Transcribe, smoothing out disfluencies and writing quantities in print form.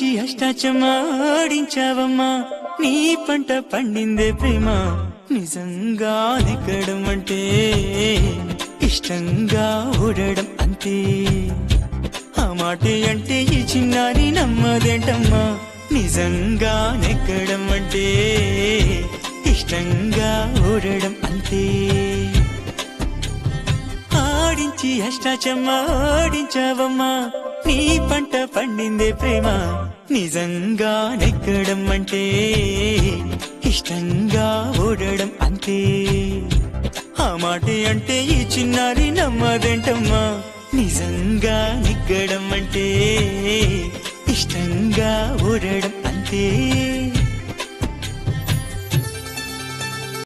ఆడించి అష్టాచమాడించావమ్మా నీ పంట పండిందే ప్రేమ నిజంగా నెగ్గడం అంటే ఇష్టంగా ఓడడం అంతే ఆ మాటే అంటే ఈ చిన్నారి నమ్మదేంటమ్మా నిజంగా నెగ్గడం అంటే ఇష్టంగా ఓడడం అంతే ఆడించి అష్టాచమాడించావమ్మా నీ పంట పండిందే ప్రేమ నిజంగా నెగ్గడం అంటే ఇష్టంగా ఓడడం అంతే ఆ మాటే అంటే ఈ చిన్నారి నమ్మదేంటమ్మా నిజంగా నెగ్గడం అంటే ఇష్టంగా ఓడడం అంతే